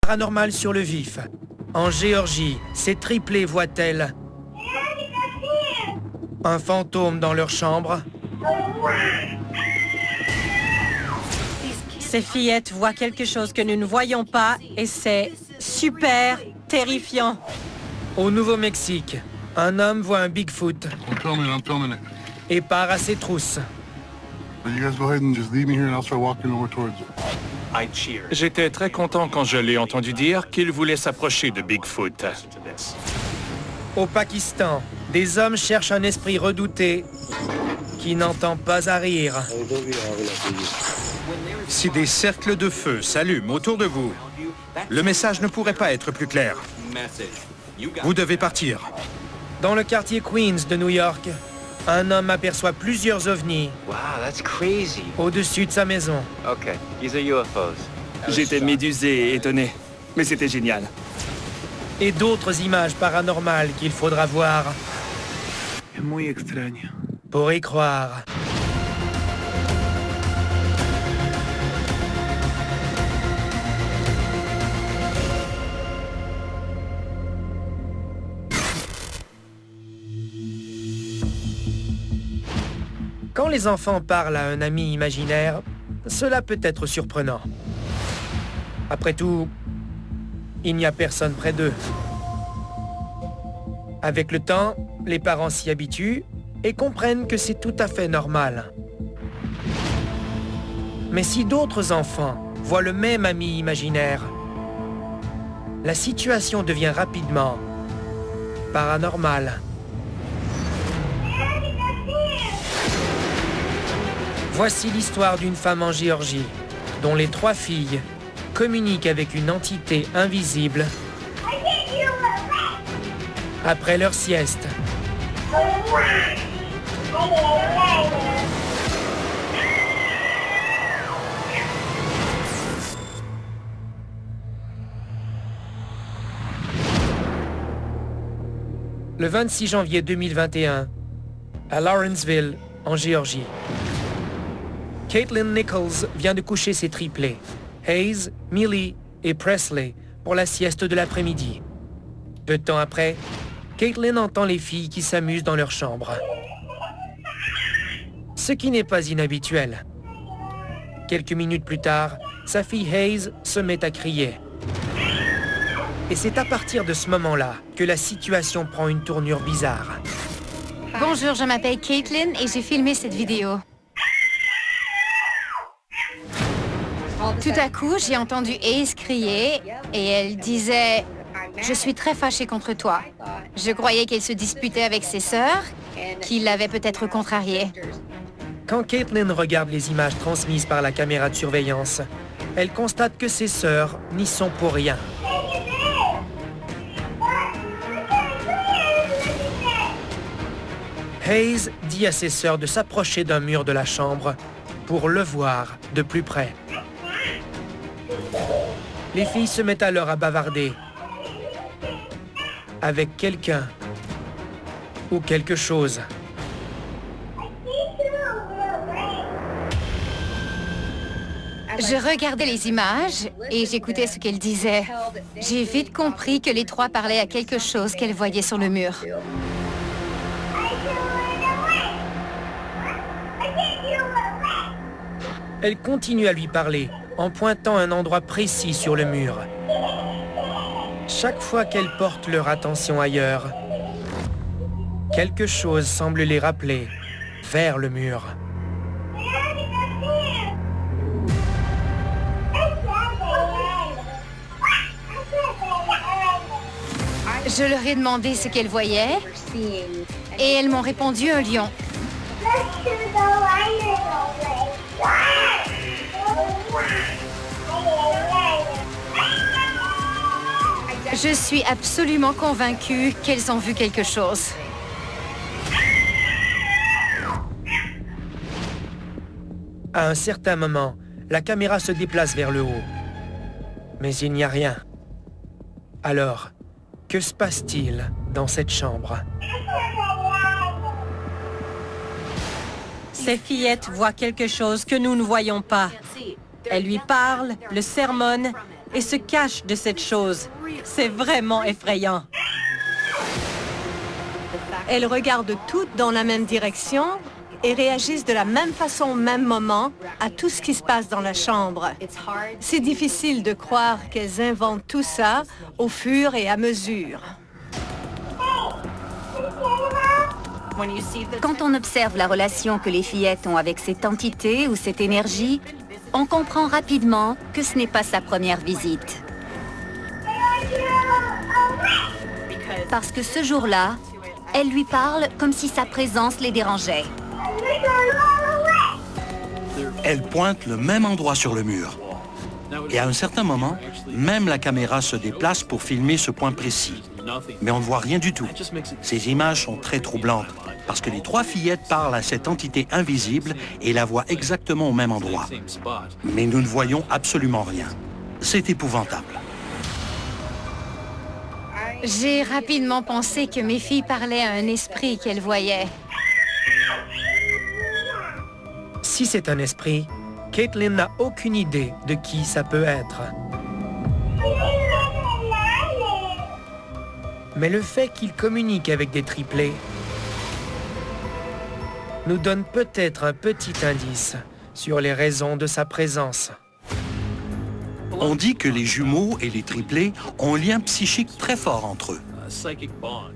Paranormal sur le vif. En Géorgie, ces triplés voient-elles un fantôme dans leur chambre? Ces fillettes voient quelque chose que nous ne voyons pas et c'est super terrifiant. Au Nouveau-Mexique, un homme voit un Bigfoot I'm filming it. et part à ses trousses. So you guys go ahead and just leave me here and I'll start walking over towards it. J'étais très content quand je l'ai entendu dire qu'il voulait s'approcher de Bigfoot. Au Pakistan, des hommes cherchent un esprit redouté qui n'entend pas à rire. Si des cercles de feu s'allument autour de vous, le message ne pourrait pas être plus clair. Vous devez partir. Dans le quartier Queens de New York, un homme aperçoit plusieurs ovnis Wow, that's crazy. au-dessus de sa maison. Okay, these are UFOs. J'étais médusé et étonné, mais c'était génial. Et d'autres images paranormales qu'il faudra voir C'est muy extraño. pour y croire. Quand les enfants parlent à un ami imaginaire, cela peut être surprenant. Après tout, il n'y a personne près d'eux. Avec le temps, les parents s'y habituent et comprennent que c'est tout à fait normal. Mais si d'autres enfants voient le même ami imaginaire, la situation devient rapidement paranormale. Voici l'histoire d'une femme en Géorgie, dont les 3 filles communiquent avec une entité invisible après leur sieste. Le 26 janvier 2021, à Lawrenceville, en Géorgie. Caitlin Nichols vient de coucher ses triplés, Hayes, Millie et Presley, pour la sieste de l'après-midi. Peu de temps après, Caitlin entend les filles qui s'amusent dans leur chambre. Ce qui n'est pas inhabituel. Quelques minutes plus tard, sa fille Hayes se met à crier. Et c'est à partir de ce moment-là que la situation prend une tournure bizarre. Bonjour, je m'appelle Caitlin et j'ai filmé cette vidéo. Tout à coup, j'ai entendu Hayes crier et elle disait « Je suis très fâchée contre toi ». Je croyais qu'elle se disputait avec ses sœurs, qui l'avaient peut-être contrariée. Quand Caitlin regarde les images transmises par la caméra de surveillance, elle constate que ses sœurs n'y sont pour rien. Hayes dit à ses sœurs de s'approcher d'un mur de la chambre pour le voir de plus près. Les filles se mettent alors à bavarder avec quelqu'un ou quelque chose. Je regardais les images et j'écoutais ce qu'elle disait. J'ai vite compris que les 3 parlaient à quelque chose qu'elles voyaient sur le mur. Elle continue à lui parler en pointant un endroit précis sur le mur. Chaque fois qu'elles portent leur attention ailleurs, quelque chose semble les rappeler vers le mur. Je leur ai demandé ce qu'elles voyaient et elles m'ont répondu un lion. Je suis absolument convaincue qu'elles ont vu quelque chose. À un certain moment, la caméra se déplace vers le haut. Mais il n'y a rien. Alors, que se passe-t-il dans cette chambre? Ces fillettes voient quelque chose que nous ne voyons pas. Elles lui parlent, le sermonnent et se cachent de cette chose. C'est vraiment effrayant. Elles regardent toutes dans la même direction et réagissent de la même façon au même moment à tout ce qui se passe dans la chambre. C'est difficile de croire qu'elles inventent tout ça au fur et à mesure. Quand on observe la relation que les fillettes ont avec cette entité ou cette énergie, on comprend rapidement que ce n'est pas sa première visite. Parce que ce jour-là, elle lui parle comme si sa présence les dérangeait. Elle pointe le même endroit sur le mur. Et à un certain moment, même la caméra se déplace pour filmer ce point précis. Mais on ne voit rien du tout. Ces images sont très troublantes parce que les 3 fillettes parlent à cette entité invisible et la voient exactement au même endroit. Mais nous ne voyons absolument rien. C'est épouvantable. J'ai rapidement pensé que mes filles parlaient à un esprit qu'elles voyaient. Si c'est un esprit, Caitlin n'a aucune idée de qui ça peut être. Mais le fait qu'il communique avec des triplés nous donne peut-être un petit indice sur les raisons de sa présence. On dit que les jumeaux et les triplés ont un lien psychique très fort entre eux.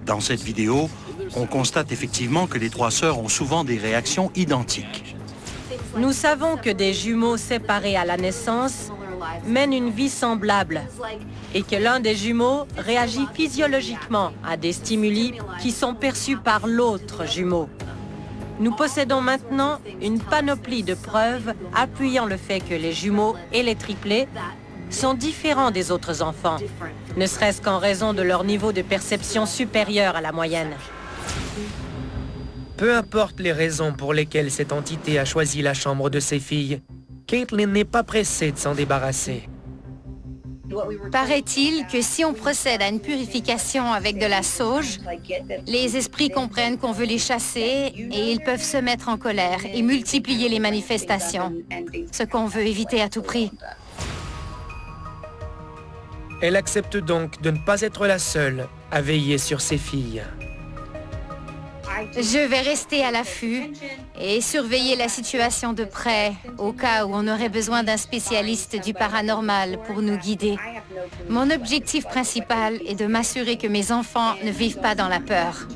Dans cette vidéo, on constate effectivement que les 3 sœurs ont souvent des réactions identiques. Nous savons que des jumeaux séparés à la naissance mènent une vie semblable et que l'un des jumeaux réagit physiologiquement à des stimuli qui sont perçus par l'autre jumeau. Nous possédons maintenant une panoplie de preuves appuyant le fait que les jumeaux et les triplés sont différents des autres enfants, ne serait-ce qu'en raison de leur niveau de perception supérieur à la moyenne. Peu importe les raisons pour lesquelles cette entité a choisi la chambre de ses filles, Caitlin n'est pas pressée de s'en débarrasser. Paraît-il que si on procède à une purification avec de la sauge, les esprits comprennent qu'on veut les chasser et ils peuvent se mettre en colère et multiplier les manifestations, ce qu'on veut éviter à tout prix. Elle accepte donc de ne pas être la seule à veiller sur ses filles. Je vais rester à l'affût et surveiller la situation de près au cas où on aurait besoin d'un spécialiste du paranormal pour nous guider. Mon objectif principal est de m'assurer que mes enfants ne vivent pas dans la peur.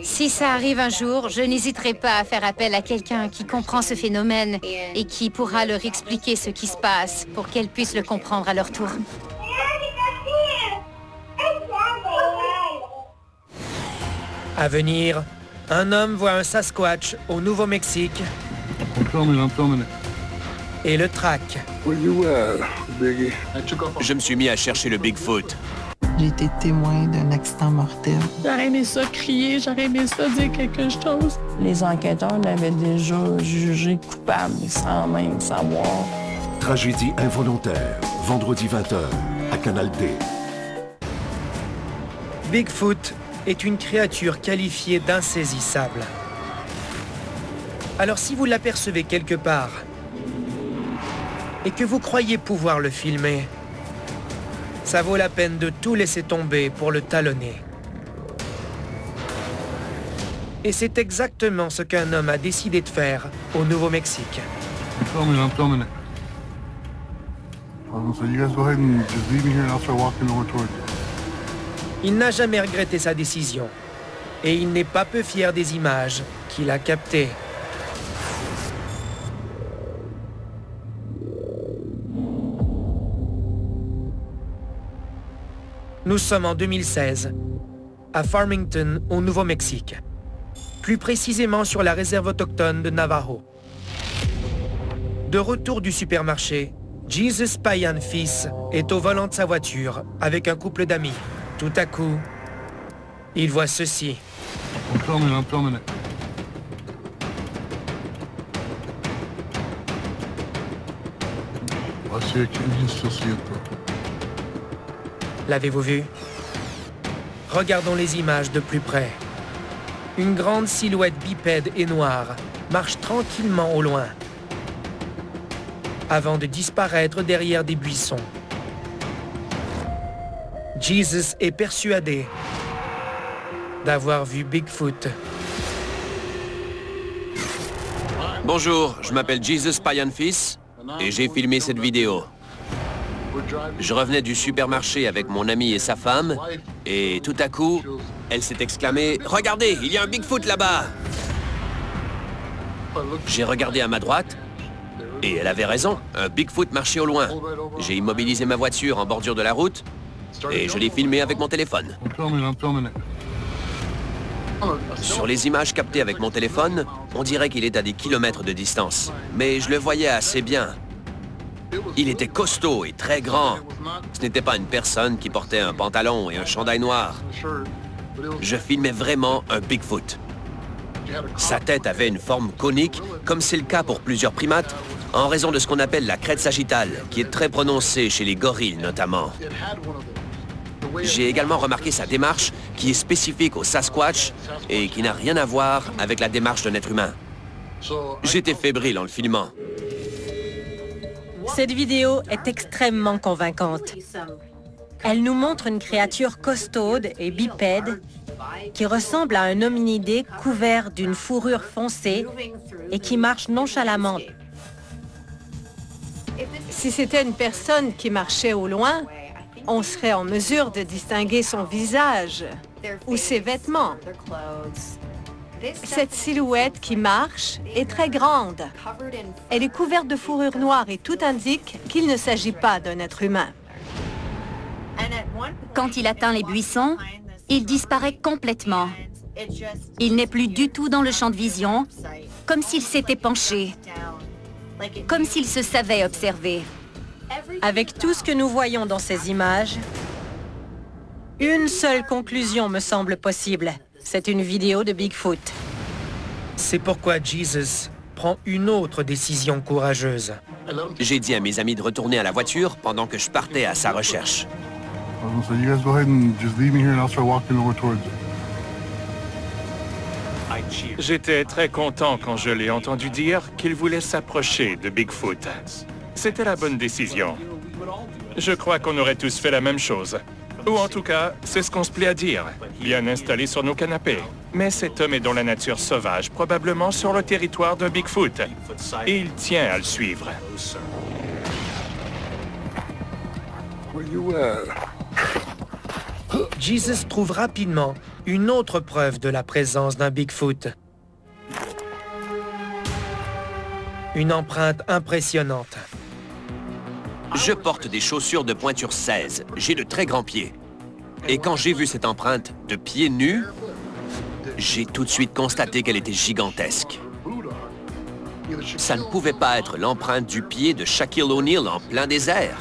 Si ça arrive un jour, je n'hésiterai pas à faire appel à quelqu'un qui comprend ce phénomène et qui pourra leur expliquer ce qui se passe pour qu'elles puissent le comprendre à leur tour. À venir, un homme voit un Sasquatch au Nouveau-Mexique et le traque. Je me suis mis à chercher le Bigfoot. J'ai été témoin d'un accident mortel. J'aurais aimé ça crier, j'aurais aimé ça dire quelque chose. Les enquêteurs l'avaient déjà jugé coupable sans même savoir. Tragédie involontaire, vendredi 20h, à Canal D. Bigfoot est une créature qualifiée d'insaisissable. Alors si vous l'apercevez quelque part et que vous croyez pouvoir le filmer, ça vaut la peine de tout laisser tomber pour le talonner. Et c'est exactement ce qu'un homme a décidé de faire au Nouveau-Mexique. Il n'a jamais regretté sa décision et il n'est pas peu fier des images qu'il a captées. Nous sommes en 2016, à Farmington, au Nouveau-Mexique. Plus précisément sur la réserve autochtone de Navajo. De retour du supermarché, Jesus Payan fils est au volant de sa voiture avec un couple d'amis. Tout à coup, il voit ceci. L'avez-vous vu? Regardons les images de plus près. Une grande silhouette bipède et noire marche tranquillement au loin, avant de disparaître derrière des buissons. Jesus est persuadé d'avoir vu Bigfoot. Bonjour, je m'appelle Jesus Payanfis et j'ai filmé cette vidéo. Je revenais du supermarché avec mon ami et sa femme et tout à coup, elle s'est exclamée « Regardez, il y a un Bigfoot là-bas !» J'ai regardé à ma droite et elle avait raison, un Bigfoot marchait au loin. J'ai immobilisé ma voiture en bordure de la route et je l'ai filmé avec mon téléphone. Sur les images captées avec mon téléphone, on dirait qu'il est à des kilomètres de distance. Mais je le voyais assez bien. Il était costaud et très grand. Ce n'était pas une personne qui portait un pantalon et un chandail noir. Je filmais vraiment un Bigfoot. Sa tête avait une forme conique, comme c'est le cas pour plusieurs primates, en raison de ce qu'on appelle la crête sagittale, qui est très prononcée chez les gorilles notamment. J'ai également remarqué sa démarche, qui est spécifique au Sasquatch et qui n'a rien à voir avec la démarche d'un être humain. J'étais fébrile en le filmant. Cette vidéo est extrêmement convaincante. Elle nous montre une créature costaude et bipède qui ressemble à un hominidé couvert d'une fourrure foncée et qui marche nonchalamment. Si c'était une personne qui marchait au loin, on serait en mesure de distinguer son visage ou ses vêtements. Cette silhouette qui marche est très grande. Elle est couverte de fourrure noire et tout indique qu'il ne s'agit pas d'un être humain. Quand il atteint les buissons, il disparaît complètement. Il n'est plus du tout dans le champ de vision, comme s'il s'était penché, comme s'il se savait observer. Avec tout ce que nous voyons dans ces images, une seule conclusion me semble possible. C'est une vidéo de Bigfoot. C'est pourquoi Jesus prend une autre décision courageuse. J'ai dit à mes amis de retourner à la voiture pendant que je partais à sa recherche. So you guys go ahead and just leave me here and I'll start walking over towards it. J'étais très content quand je l'ai entendu dire qu'il voulait s'approcher de Bigfoot. C'était la bonne décision. Je crois qu'on aurait tous fait la même chose. Ou en tout cas, c'est ce qu'on se plaît à dire, bien installé sur nos canapés. Mais cet homme est dans la nature sauvage, probablement sur le territoire d'un Bigfoot. Et il tient à le suivre. Jesus trouve rapidement une autre preuve de la présence d'un Bigfoot. Une empreinte impressionnante. Je porte des chaussures de pointure 16. J'ai de très grands pieds. Et quand j'ai vu cette empreinte de pieds nus, j'ai tout de suite constaté qu'elle était gigantesque. Ça ne pouvait pas être l'empreinte du pied de Shaquille O'Neal en plein désert.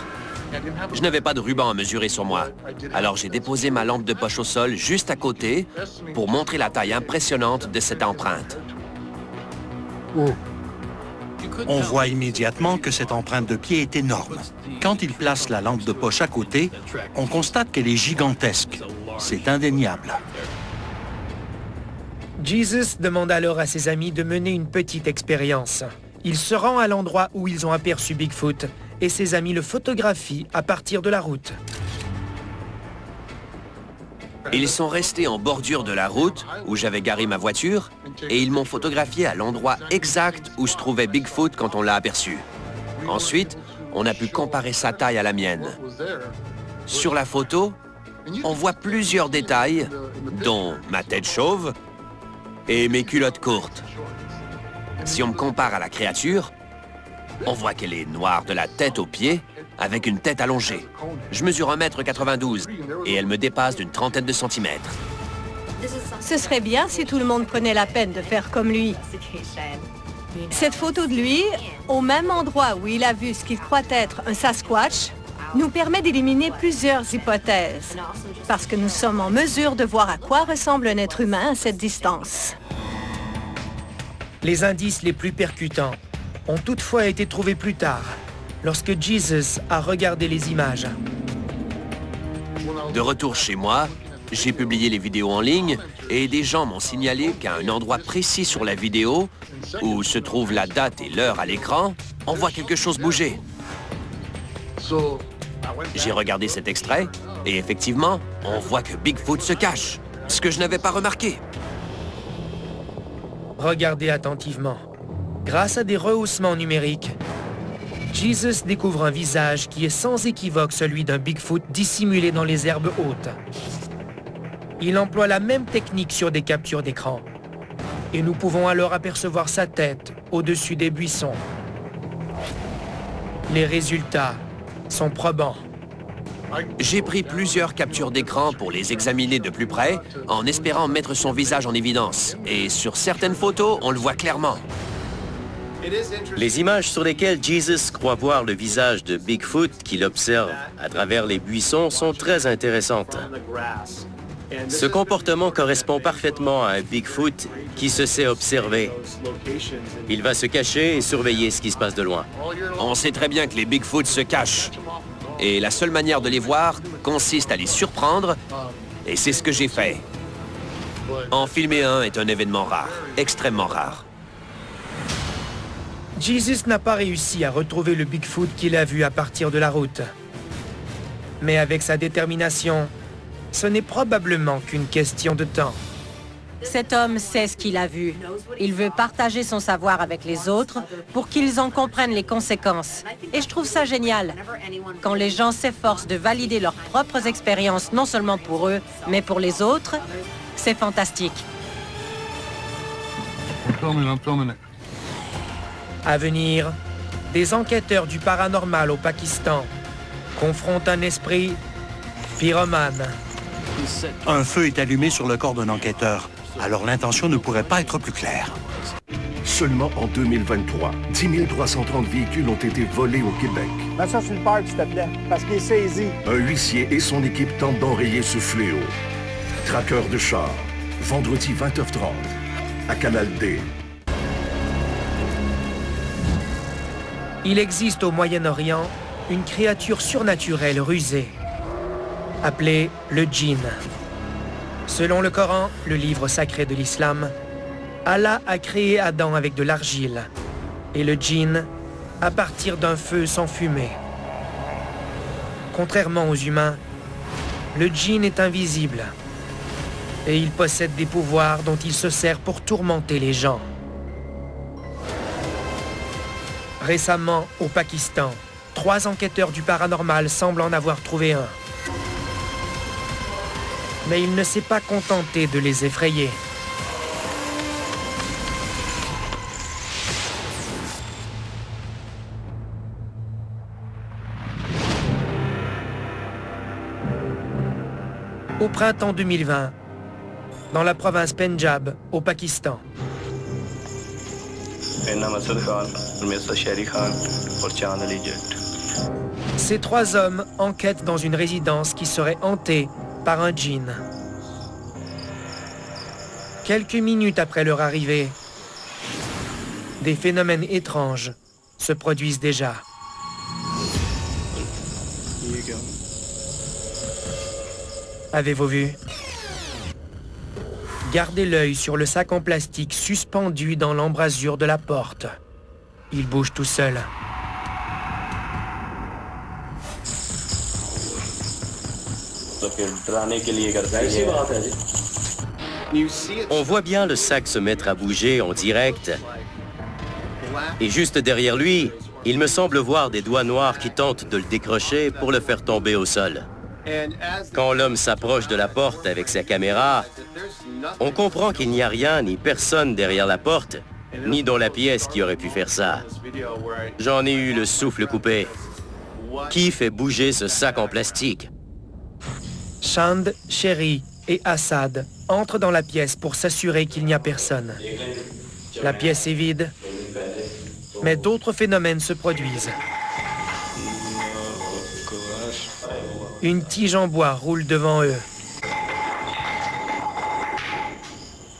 Je n'avais pas de ruban à mesurer sur moi. Alors j'ai déposé ma lampe de poche au sol juste à côté pour montrer la taille impressionnante de cette empreinte. On voit immédiatement que cette empreinte de pied est énorme. Quand il place la lampe de poche à côté, on constate qu'elle est gigantesque. C'est indéniable. Jesus demande alors à ses amis de mener une petite expérience. Il se rend à l'endroit où ils ont aperçu Bigfoot et ses amis le photographient à partir de la route. Ils sont restés en bordure de la route où j'avais garé ma voiture et ils m'ont photographié à l'endroit exact où se trouvait Bigfoot quand on l'a aperçu. Ensuite, on a pu comparer sa taille à la mienne. Sur la photo, on voit plusieurs détails, dont ma tête chauve et mes culottes courtes. Si on me compare à la créature, on voit qu'elle est noire de la tête aux pieds, avec une tête allongée. Je mesure 1,92 m et elle me dépasse d'une trentaine de centimètres. Ce serait bien si tout le monde prenait la peine de faire comme lui. Cette photo de lui, au même endroit où il a vu ce qu'il croit être un Sasquatch, nous permet d'éliminer plusieurs hypothèses, parce que nous sommes en mesure de voir à quoi ressemble un être humain à cette distance. Les indices les plus percutants ont toutefois été trouvés plus tard, lorsque Jesus a regardé les images. De retour chez moi, j'ai publié les vidéos en ligne et des gens m'ont signalé qu'à un endroit précis sur la vidéo, où se trouve la date et l'heure à l'écran, on voit quelque chose bouger. J'ai regardé cet extrait, et effectivement, on voit que Bigfoot se cache, ce que je n'avais pas remarqué. Regardez attentivement. Grâce à des rehaussements numériques, Jesus découvre un visage qui est sans équivoque celui d'un Bigfoot dissimulé dans les herbes hautes. Il emploie la même technique sur des captures d'écran. Et nous pouvons alors apercevoir sa tête au-dessus des buissons. Les résultats sont probants. J'ai pris plusieurs captures d'écran pour les examiner de plus près, en espérant mettre son visage en évidence. Et sur certaines photos, on le voit clairement. Les images sur lesquelles Jesus croit voir le visage de Bigfoot qu'il observe à travers les buissons sont très intéressantes. Ce comportement correspond parfaitement à un Bigfoot qui se sait observer. Il va se cacher et surveiller ce qui se passe de loin. On sait très bien que les Bigfoot se cachent. Et la seule manière de les voir consiste à les surprendre, et c'est ce que j'ai fait. En filmer un est un événement rare, extrêmement rare. Jesus n'a pas réussi à retrouver le Bigfoot qu'il a vu à partir de la route. Mais avec sa détermination, ce n'est probablement qu'une question de temps. Cet homme sait ce qu'il a vu. Il veut partager son savoir avec les autres pour qu'ils en comprennent les conséquences. Et je trouve ça génial. Quand les gens s'efforcent de valider leurs propres expériences, non seulement pour eux, mais pour les autres, c'est fantastique. À venir, des enquêteurs du paranormal au Pakistan confrontent un esprit pyromane. Un feu est allumé sur le corps d'un enquêteur. Alors l'intention ne pourrait pas être plus claire. Seulement en 2023, 10 330 véhicules ont été volés au Québec. Mets ça sur le parc, s'il te plaît, parce qu'il est saisi. Un huissier et son équipe tentent d'enrayer ce fléau. Traqueur de chars, vendredi 20h30, à Canal D. Il existe au Moyen-Orient une créature surnaturelle rusée, appelée le djinn. Selon le Coran, le livre sacré de l'islam, Allah a créé Adam avec de l'argile et le djinn à partir d'un feu sans fumée. Contrairement aux humains, le djinn est invisible et il possède des pouvoirs dont il se sert pour tourmenter les gens. Récemment, au Pakistan, 3 enquêteurs du paranormal semblent en avoir trouvé un. Mais il ne s'est pas contenté de les effrayer. Au printemps 2020, dans la province Pendjab, au Pakistan. Ces 3 hommes enquêtent dans une résidence qui serait hantée par un djinn. Quelques minutes après leur arrivée, des phénomènes étranges se produisent déjà. Avez-vous vu? Gardez l'œil sur le sac en plastique suspendu dans l'embrasure de la porte. Il bouge tout seul. On voit bien le sac se mettre à bouger en direct. Et juste derrière lui, il me semble voir des doigts noirs qui tentent de le décrocher pour le faire tomber au sol. Quand l'homme s'approche de la porte avec sa caméra, on comprend qu'il n'y a rien ni personne derrière la porte, ni dans la pièce qui aurait pu faire ça. J'en ai eu le souffle coupé. Qui fait bouger ce sac en plastique? Chand, Sherry et Assad entrent dans la pièce pour s'assurer qu'il n'y a personne. La pièce est vide, mais d'autres phénomènes se produisent. Une tige en bois roule devant eux.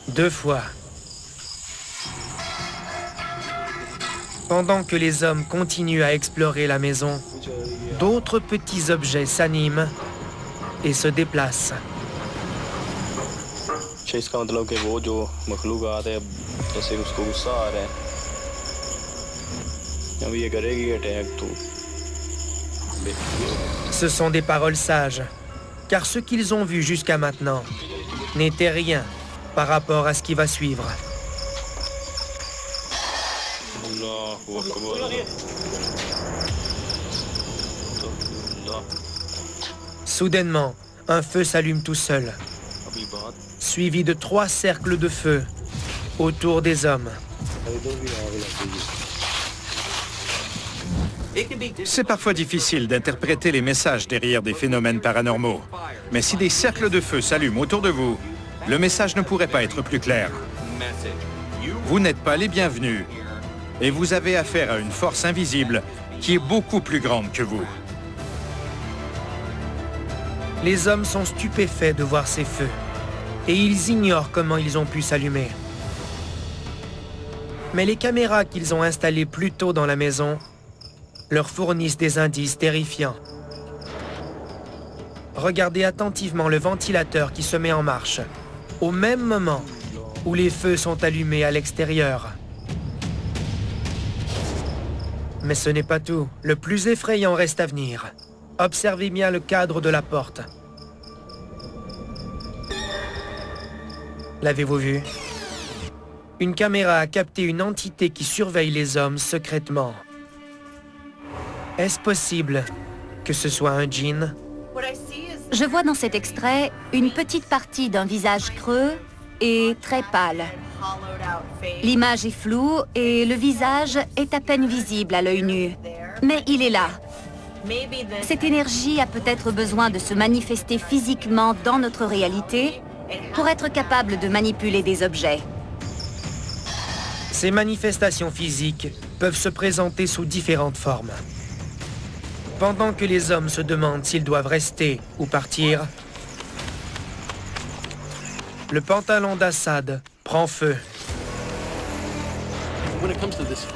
2 fois. Pendant que les hommes continuent à explorer la maison, d'autres petits objets s'animent et se déplacent. Ce sont des paroles sages, car ce qu'ils ont vu jusqu'à maintenant n'était rien par rapport à ce qui va suivre. Soudainement, un feu s'allume tout seul, suivi de 3 cercles de feu autour des hommes. C'est parfois difficile d'interpréter les messages derrière des phénomènes paranormaux. Mais si des cercles de feu s'allument autour de vous, le message ne pourrait pas être plus clair. Vous n'êtes pas les bienvenus. Et vous avez affaire à une force invisible qui est beaucoup plus grande que vous. Les hommes sont stupéfaits de voir ces feux, et ils ignorent comment ils ont pu s'allumer. Mais les caméras qu'ils ont installées plus tôt dans la maison leur fournissent des indices terrifiants. Regardez attentivement le ventilateur qui se met en marche, au même moment où les feux sont allumés à l'extérieur. Mais ce n'est pas tout. Le plus effrayant reste à venir. Observez bien le cadre de la porte. L'avez-vous vu? Une caméra a capté une entité qui surveille les hommes secrètement. Est-ce possible que ce soit un djinn? Je vois dans cet extrait une petite partie d'un visage creux et très pâle. L'image est floue et le visage est à peine visible à l'œil nu. Mais il est là. Cette énergie a peut-être besoin de se manifester physiquement dans notre réalité pour être capable de manipuler des objets. Ces manifestations physiques peuvent se présenter sous différentes formes. Pendant que les hommes se demandent s'ils doivent rester ou partir, le pantalon d'Assad prend feu.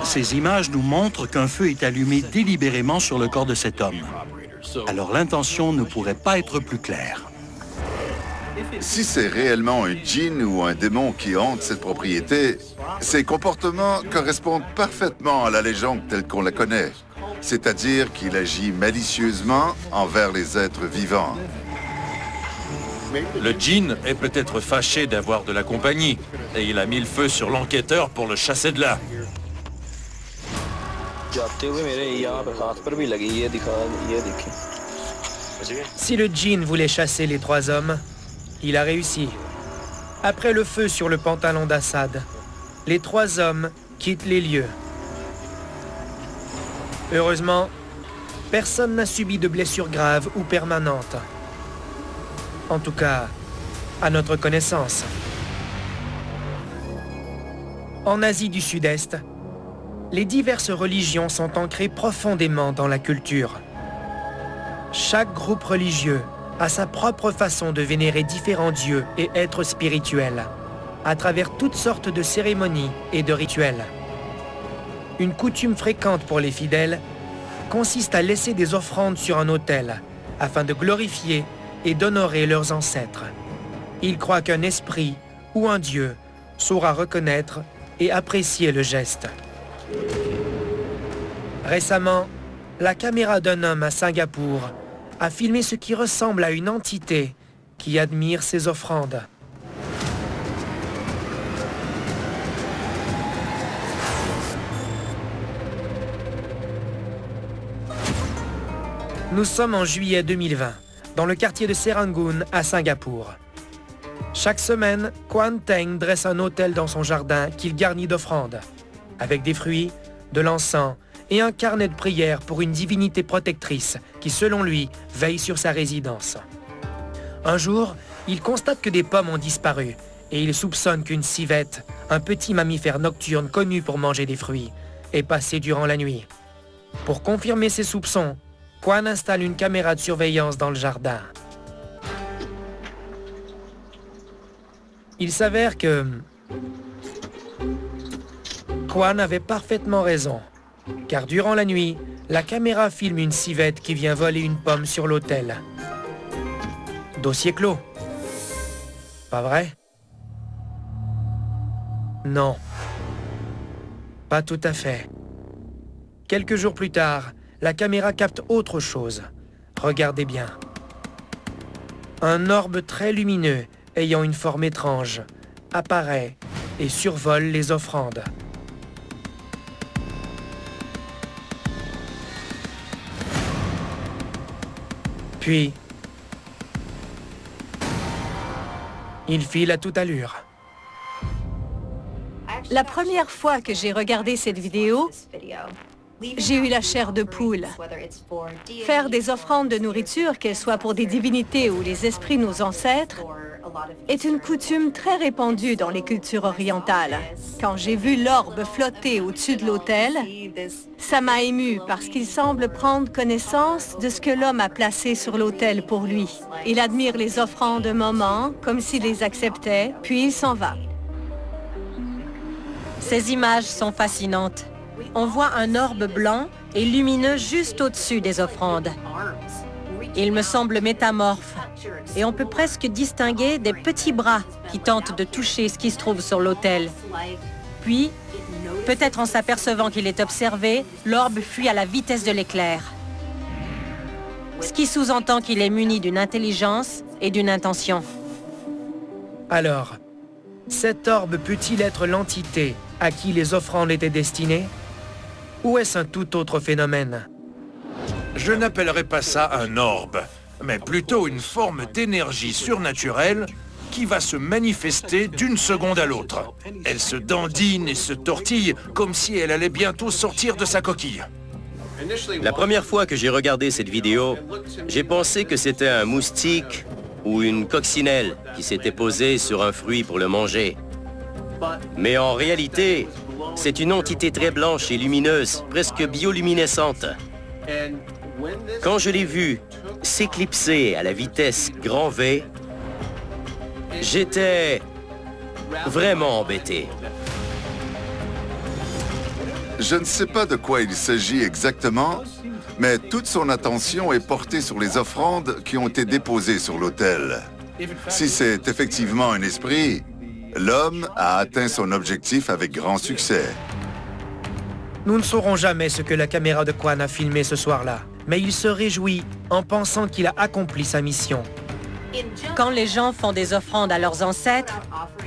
Ces images nous montrent qu'un feu est allumé délibérément sur le corps de cet homme. Alors l'intention ne pourrait pas être plus claire. Si c'est réellement un djinn ou un démon qui hante cette propriété, ses comportements correspondent parfaitement à la légende telle qu'on la connaît. C'est-à-dire qu'il agit malicieusement envers les êtres vivants. Le djinn est peut-être fâché d'avoir de la compagnie, et il a mis le feu sur l'enquêteur pour le chasser de là. Si le djinn voulait chasser les 3 hommes, il a réussi. Après le feu sur le pantalon d'Assad, les 3 hommes quittent les lieux. Heureusement, personne n'a subi de blessures graves ou permanentes. En tout cas, à notre connaissance. En Asie du Sud-Est, les diverses religions sont ancrées profondément dans la culture. Chaque groupe religieux a sa propre façon de vénérer différents dieux et êtres spirituels, à travers toutes sortes de cérémonies et de rituels. Une coutume fréquente pour les fidèles consiste à laisser des offrandes sur un autel afin de glorifier et d'honorer leurs ancêtres. Ils croient qu'un esprit ou un dieu saura reconnaître et apprécier le geste. Récemment, la caméra d'un homme à Singapour a filmé ce qui ressemble à une entité qui admire ses offrandes. Nous sommes en juillet 2020, dans le quartier de Serangoon à Singapour. Chaque semaine, Kwan Teng dresse un autel dans son jardin qu'il garnit d'offrandes, avec des fruits, de l'encens et un carnet de prières pour une divinité protectrice qui, selon lui, veille sur sa résidence. Un jour, il constate que des pommes ont disparu et il soupçonne qu'une civette, un petit mammifère nocturne connu pour manger des fruits, est passé durant la nuit. Pour confirmer ses soupçons, Kwan installe une caméra de surveillance dans le jardin. Il s'avère que Kwan avait parfaitement raison, car durant la nuit, la caméra filme une civette qui vient voler une pomme sur l'autel. Dossier clos. Pas vrai? Non. Pas tout à fait. Quelques jours plus tard, la caméra capte autre chose. Regardez bien. Un orbe très lumineux, ayant une forme étrange, apparaît et survole les offrandes. Puis, il file à toute allure. La première fois que j'ai regardé cette vidéo, j'ai eu la chair de poule. Faire des offrandes de nourriture, qu'elles soient pour des divinités ou les esprits de nos ancêtres, est une coutume très répandue dans les cultures orientales. Quand j'ai vu l'orbe flotter au-dessus de l'autel, ça m'a ému parce qu'il semble prendre connaissance de ce que l'homme a placé sur l'autel pour lui. Il admire les offrandes un moment, comme s'il les acceptait, puis il s'en va. Ces images sont fascinantes. On voit un orbe blanc et lumineux juste au-dessus des offrandes. Il me semble métamorphe et on peut presque distinguer des petits bras qui tentent de toucher ce qui se trouve sur l'autel. Puis, peut-être en s'apercevant qu'il est observé, l'orbe fuit à la vitesse de l'éclair. Ce qui sous-entend qu'il est muni d'une intelligence et d'une intention. Alors, cet orbe peut-il être l'entité à qui les offrandes étaient destinées? Ou est-ce un tout autre phénomène? Je n'appellerais pas ça un orbe, mais plutôt une forme d'énergie surnaturelle qui va se manifester d'une seconde à l'autre. Elle se dandine et se tortille comme si elle allait bientôt sortir de sa coquille. La première fois que j'ai regardé cette vidéo, j'ai pensé que c'était un moustique ou une coccinelle qui s'était posée sur un fruit pour le manger. Mais en réalité, c'est une entité très blanche et lumineuse, presque bioluminescente. Quand je l'ai vue s'éclipser à la vitesse grand V, j'étais vraiment embêté. Je ne sais pas de quoi il s'agit exactement, mais toute son attention est portée sur les offrandes qui ont été déposées sur l'autel. Si c'est effectivement un esprit, l'homme a atteint son objectif avec grand succès. Nous ne saurons jamais ce que la caméra de Quan a filmé ce soir-là, mais il se réjouit en pensant qu'il a accompli sa mission. Quand les gens font des offrandes à leurs ancêtres,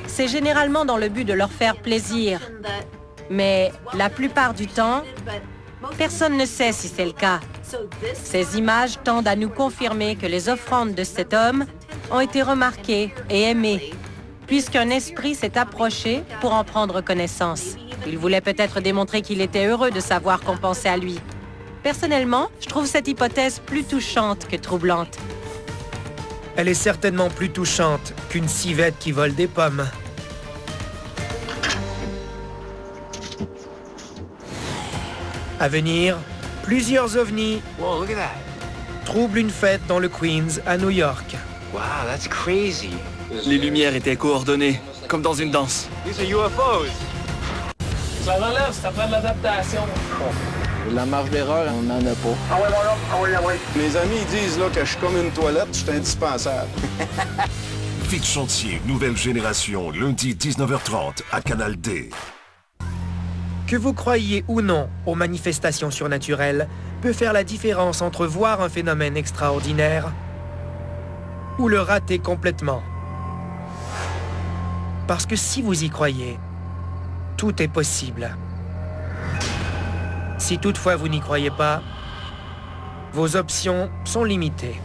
c'est généralement dans le but de leur faire plaisir. Mais la plupart du temps, personne ne sait si c'est le cas. Ces images tendent à nous confirmer que les offrandes de cet homme ont été remarquées et aimées, puisqu'un esprit s'est approché pour en prendre connaissance. Il voulait peut-être démontrer qu'il était heureux de savoir qu'on pensait à lui. Personnellement, je trouve cette hypothèse plus touchante que troublante. Elle est certainement plus touchante qu'une civette qui vole des pommes. À venir, plusieurs ovnis troublent une fête dans le Queens, à New York. Wow, that's crazy. Les lumières étaient coordonnées, comme dans une danse. These are UFOs. Ça relève, ça prend de l'adaptation. La marge d'erreur, on n'en a pas. Ah ouais, voilà, ah ouais, ah ouais. Mes amis ils disent là, que je suis comme une toilette, je suis indispensable. Vite Chantier, nouvelle génération, lundi 19h30 à Canal D. Que vous croyiez ou non aux manifestations surnaturelles peut faire la différence entre voir un phénomène extraordinaire ou le rater complètement. Parce que si vous y croyez, tout est possible. Si toutefois vous n'y croyez pas, vos options sont limitées.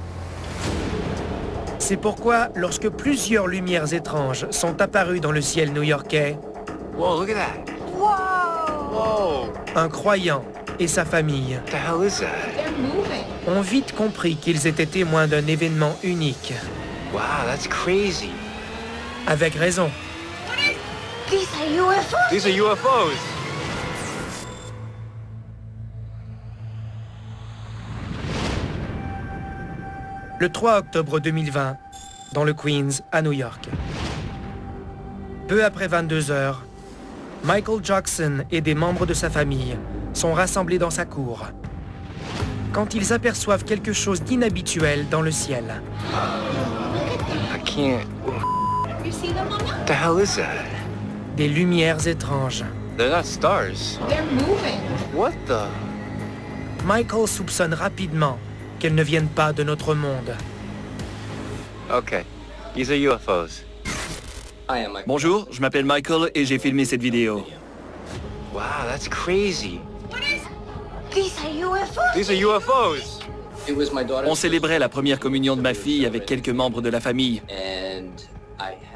C'est pourquoi, lorsque plusieurs lumières étranges sont apparues dans le ciel new-yorkais, Whoa, look at that. Whoa. un croyant et sa famille What the hell is that? ont vite compris qu'ils étaient témoins d'un événement unique. Wow, that's crazy. Avec raison. These are UFOs. Le 3 octobre 2020, dans le Queens, à New York. Peu après 22 heures, Michael Jackson et des membres de sa famille sont rassemblés dans sa cour quand ils aperçoivent quelque chose d'inhabituel dans le ciel. I can't. What the hell is that? Des lumières étranges. They're not stars. They're moving. What the? Michael soupçonne rapidement qu'elles ne viennent pas de notre monde. Okay, these are UFOs. Bonjour, je m'appelle Michael et j'ai filmé cette vidéo. Wow, that's crazy. These are UFOs. These are UFOs. On célébrait la première communion de ma fille avec quelques membres de la famille.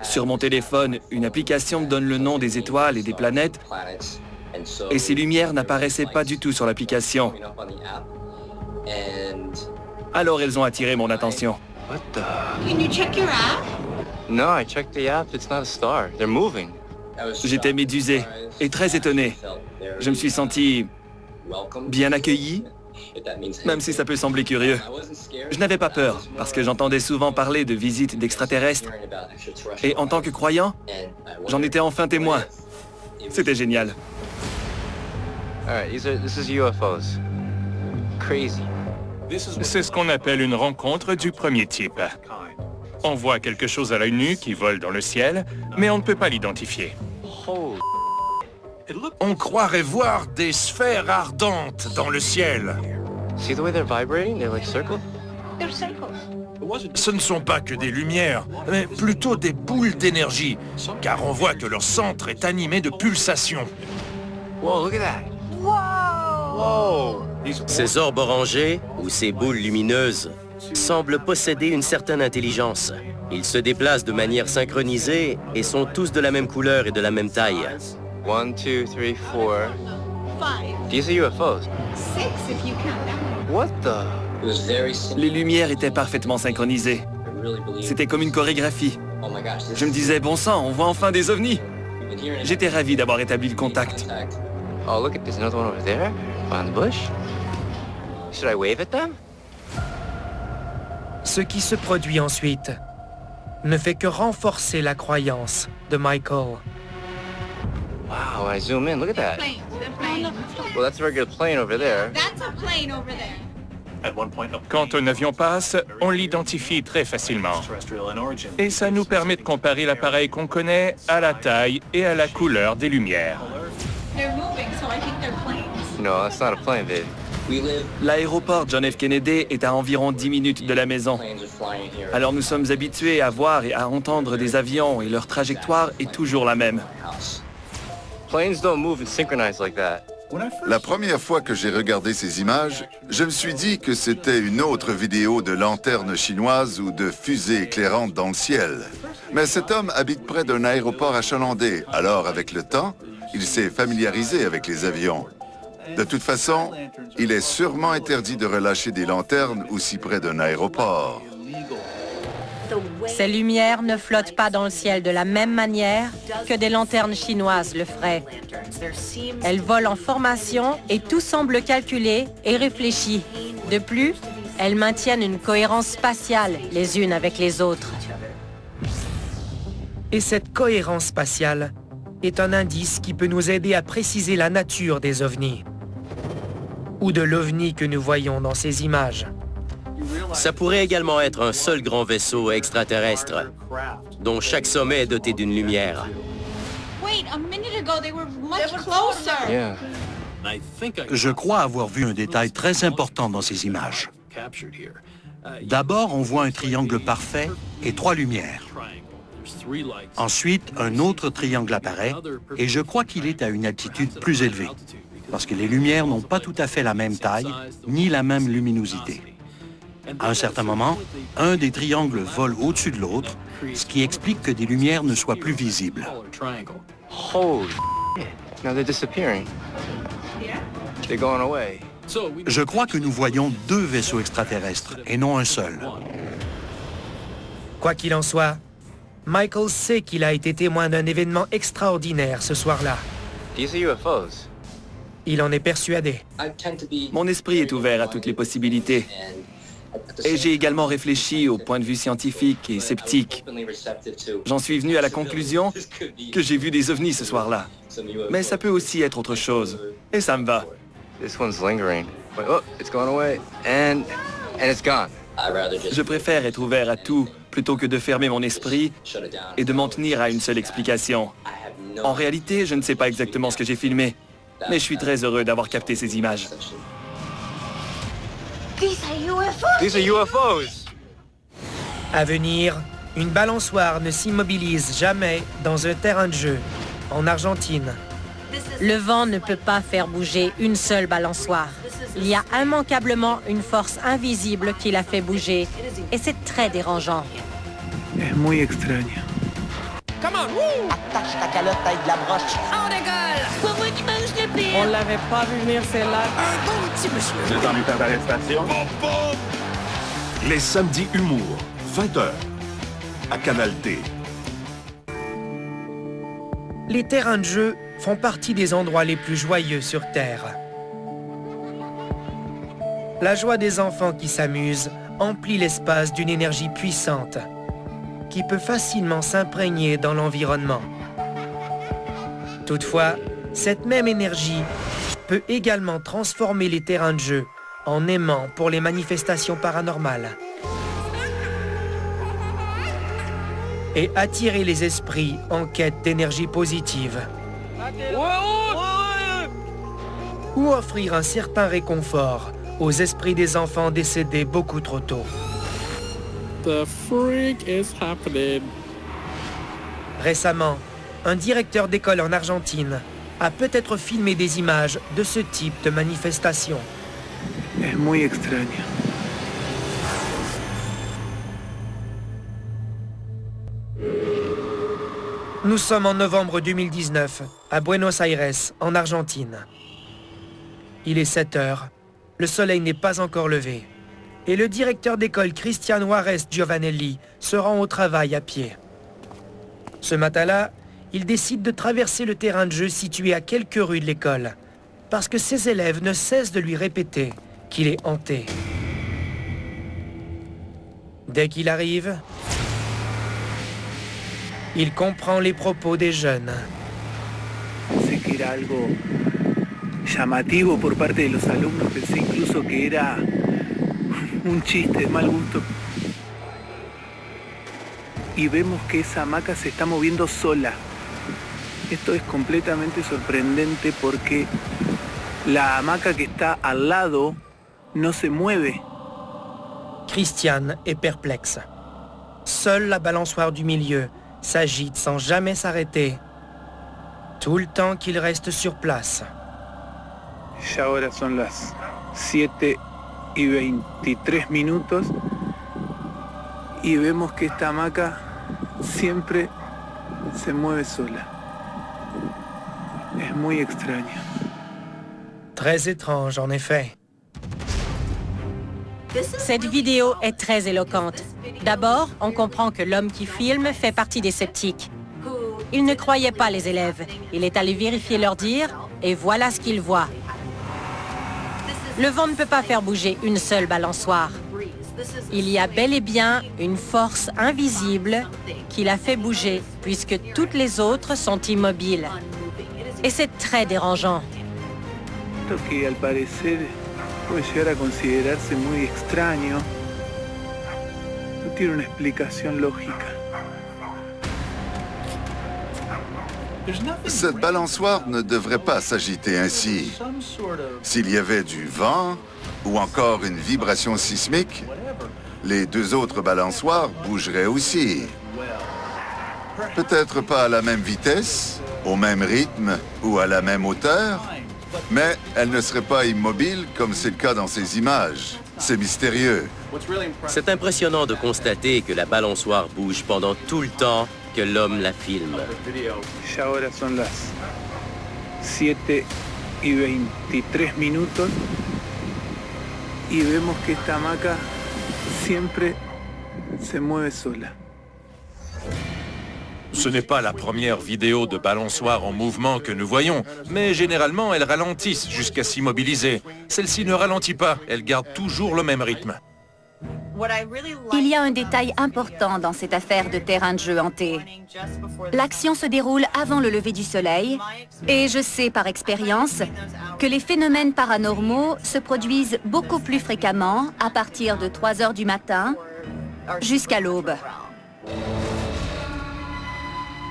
Sur mon téléphone, une application me donne le nom des étoiles et des planètes, et ces lumières n'apparaissaient pas du tout sur l'application. Alors elles ont attiré mon attention. What the? Can you check your app? No, I checked the app. It's not a star. They're moving. J'étais médusé et très étonné. Je me suis senti bien accueilli, même si ça peut sembler curieux. Je n'avais pas peur, parce que j'entendais souvent parler de visites d'extraterrestres. Et en tant que croyant, j'en étais enfin témoin. C'était génial. All right, this is UFOs. Crazy. C'est ce qu'on appelle une rencontre du premier type. On voit quelque chose à l'œil nu qui vole dans le ciel, mais on ne peut pas l'identifier. On croirait voir des sphères ardentes dans le ciel. See the way they're vibrating? They're like circles. They're circles. Ce ne sont pas que des lumières, mais plutôt des boules d'énergie, car on voit que leur centre est animé de pulsations. Whoa, look at that. Whoa! Whoa! Ces orbes orangés, ou ces boules lumineuses, semblent posséder une certaine intelligence. Ils se déplacent de manière synchronisée et sont tous de la même couleur et de la même taille. 1, 2, 3, 4. 5. These are UFOs. 6 if you count that one. What the? Les lumières étaient parfaitement synchronisées. C'était comme une chorégraphie. Je me disais, bon sang, on voit enfin des ovnis. J'étais ravi d'avoir établi le contact. Oh, look at this. Another one over there. Behind the bush. Should I wave at them? Ce qui se produit ensuite ne fait que renforcer la croyance de Michael. Wow, when I zoom in, look at that. Well, that's a regular plane over there. That's a plane over there. Quand un avion passe, on l'identifie très facilement. Et ça nous permet de comparer l'appareil qu'on connaît à la taille et à la couleur des lumières. They're moving, so I think they're planes. No, that's not a plane, babe. L'aéroport John F. Kennedy est à environ 10 minutes de la maison. Alors nous sommes habitués à voir et à entendre des avions et leur trajectoire est toujours la même. Planes don't move and synchronize like that. La première fois que j'ai regardé ces images, je me suis dit que c'était une autre vidéo de lanternes chinoises ou de fusées éclairantes dans le ciel. Mais cet homme habite près d'un aéroport achalandé, alors avec le temps, il s'est familiarisé avec les avions. De toute façon, il est sûrement interdit de relâcher des lanternes aussi près d'un aéroport. Ces lumières ne flottent pas dans le ciel de la même manière que des lanternes chinoises le feraient. Elles volent en formation et tout semble calculé et réfléchi. De plus, elles maintiennent une cohérence spatiale les unes avec les autres. Et cette cohérence spatiale est un indice qui peut nous aider à préciser la nature des ovnis. Ou de l'ovni que nous voyons dans ces images. Ça pourrait également être un seul grand vaisseau extraterrestre, dont chaque sommet est doté d'une lumière. Wait, a minute ago they were much closer. Yeah. Je crois avoir vu un détail très important dans ces images. D'abord, on voit un triangle parfait et 3 lumières. Ensuite, un autre triangle apparaît et je crois qu'il est à une altitude plus élevée, parce que les lumières n'ont pas tout à fait la même taille ni la même luminosité. À un certain moment, un des triangles vole au-dessus de l'autre, ce qui explique que des lumières ne soient plus visibles. Holy shit. Now they're disappearing. They're going away. Je crois que nous voyons 2 vaisseaux extraterrestres et non un seul. Quoi qu'il en soit, Michael sait qu'il a été témoin d'un événement extraordinaire ce soir-là. These are UFOs. Il en est persuadé. Mon esprit est ouvert à toutes les possibilités. Et j'ai également réfléchi au point de vue scientifique et sceptique. J'en suis venu à la conclusion que j'ai vu des ovnis ce soir-là. Mais ça peut aussi être autre chose. Et ça me va. This one's lingering. Wait, oh, it's going away. And it's gone. Je préfère être ouvert à tout plutôt que de fermer mon esprit et de m'en tenir à une seule explication. En réalité, je ne sais pas exactement ce que j'ai filmé, mais je suis très heureux d'avoir capté ces images. These are UFOs. À venir, une balançoire ne s'immobilise jamais dans un terrain de jeu, en Argentine. Le vent ne peut pas faire bouger une seule balançoire. Il y a immanquablement une force invisible qui la fait bouger, et c'est très dérangeant. Es muy extraño. Attache ta calotte avec de la broche. On décolle! Pour moi qui mange le pire! On l'avait pas vu venir, celle-là. Un bon petit monsieur! Vous êtes en état d'arrestation? Les samedis humour, 20h, à Canal D. Les terrains de jeu font partie des endroits les plus joyeux sur Terre. La joie des enfants qui s'amusent emplit l'espace d'une énergie puissante qui peut facilement s'imprégner dans l'environnement. Toutefois, cette même énergie peut également transformer les terrains de jeu en aimants pour les manifestations paranormales et attirer les esprits en quête d'énergie positive ou offrir un certain réconfort aux esprits des enfants décédés beaucoup trop tôt. The freak is happening. Récemment, un directeur d'école en Argentine a peut-être filmé des images de ce type de manifestation. Es muy extraño. Nous sommes en novembre 2019, à Buenos Aires, en Argentine. Il est 7 heures, le soleil n'est pas encore levé, et le directeur d'école Cristian Juarez Giovanelli se rend au travail à pied. Ce matin-là, il décide de traverser le terrain de jeu situé à quelques rues de l'école, parce que ses élèves ne cessent de lui répéter qu'il est hanté. Dès qu'il arrive, il comprend les propos des jeunes. Pensé que era algo llamativo por parte de los alumnos. Pensé incluso que era un chiste de mal gusto. Y vemos que esa hamaca se está moviendo sola. Esto es completamente sorprendente porque la hamaca que está al lado no se mueve. Christian est perplexe. Seule la balançoire du milieu s'agite sans jamais s'arrêter, tout le temps qu'il reste sur place. Ya ahora son las 7:23 y vemos que esta hamaca siempre se mueve sola. Es muy extraño. Très étrange, en effet. Cette vidéo est très éloquente. D'abord, on comprend que l'homme qui filme fait partie des sceptiques. Il ne croyait pas les élèves. Il est allé vérifier leur dire, et voilà ce qu'il voit. Le vent ne peut pas faire bouger une seule balançoire. Il y a bel et bien une force invisible qui la fait bouger, puisque toutes les autres sont immobiles. Et c'est très dérangeant. Esto que al parecer puede llegar a considerarse muy extraño, no tiene una explicación lógica. Cette balançoire ne devrait pas s'agiter ainsi. S'il y avait du vent ou encore une vibration sismique, les deux autres balançoires bougeraient aussi. Peut-être pas à la même vitesse, au même rythme ou à la même hauteur, mais elles ne seraient pas immobiles comme c'est le cas dans ces images. C'est mystérieux. C'est impressionnant de constater que la balançoire bouge pendant tout le temps que l'homme la filme. Ya ahora son las 7:23 y vemos que esta hamaca siempre se mueve sola. Ce n'est pas la première vidéo de balançoire en mouvement que nous voyons, mais généralement elles ralentissent jusqu'à s'immobiliser. Celle-ci ne ralentit pas, elle garde toujours le même rythme. Il y a un détail important dans cette affaire de terrain de jeu hanté. L'action se déroule avant le lever du soleil et je sais par expérience que les phénomènes paranormaux se produisent beaucoup plus fréquemment à partir de 3 heures du matin jusqu'à l'aube.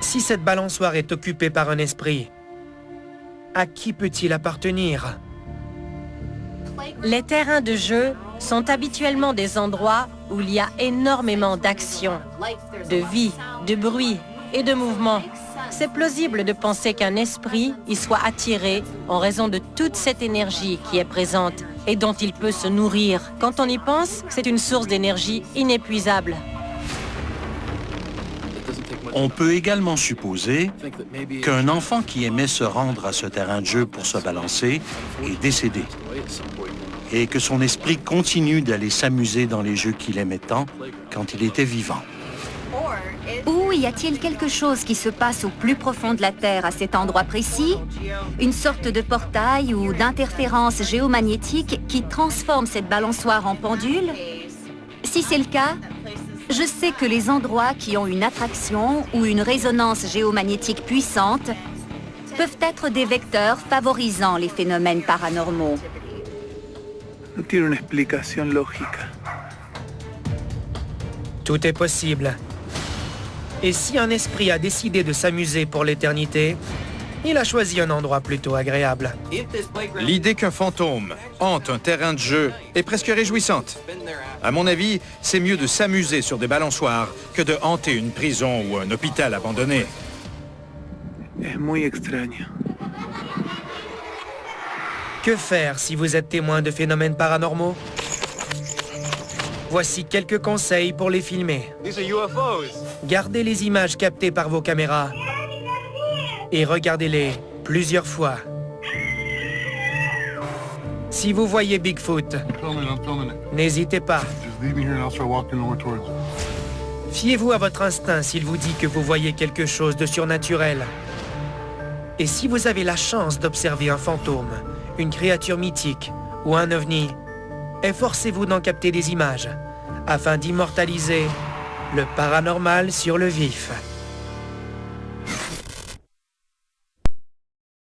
Si cette balançoire est occupée par un esprit, à qui peut-il appartenir? Les terrains de jeu sont habituellement des endroits où il y a énormément d'action, de vie, de bruit et de mouvement. C'est plausible de penser qu'un esprit y soit attiré en raison de toute cette énergie qui est présente et dont il peut se nourrir. Quand on y pense, c'est une source d'énergie inépuisable. On peut également supposer qu'un enfant qui aimait se rendre à ce terrain de jeu pour se balancer est décédé et que son esprit continue d'aller s'amuser dans les jeux qu'il aimait tant quand il était vivant. Ou y a-t-il quelque chose qui se passe au plus profond de la Terre à cet endroit précis? Une sorte de portail ou d'interférence géomagnétique qui transforme cette balançoire en pendule? Si c'est le cas, je sais que les endroits qui ont une attraction ou une résonance géomagnétique puissante peuvent être des vecteurs favorisant les phénomènes paranormaux. No tiene una explicación lógica. Tout est possible. Et si un esprit a décidé de s'amuser pour l'éternité, il a choisi un endroit plutôt agréable. L'idée qu'un fantôme hante un terrain de jeu est presque réjouissante. À mon avis, c'est mieux de s'amuser sur des balançoires que de hanter une prison ou un hôpital abandonné. Es muy extraño. Que faire si vous êtes témoin de phénomènes paranormaux? Voici quelques conseils pour les filmer. Gardez les images captées par vos caméras et regardez-les plusieurs fois. Si vous voyez Bigfoot, n'hésitez pas. Fiez-vous à votre instinct s'il vous dit que vous voyez quelque chose de surnaturel. Et si vous avez la chance d'observer un fantôme, une créature mythique ou un ovni, efforcez-vous d'en capter des images afin d'immortaliser le paranormal sur le vif.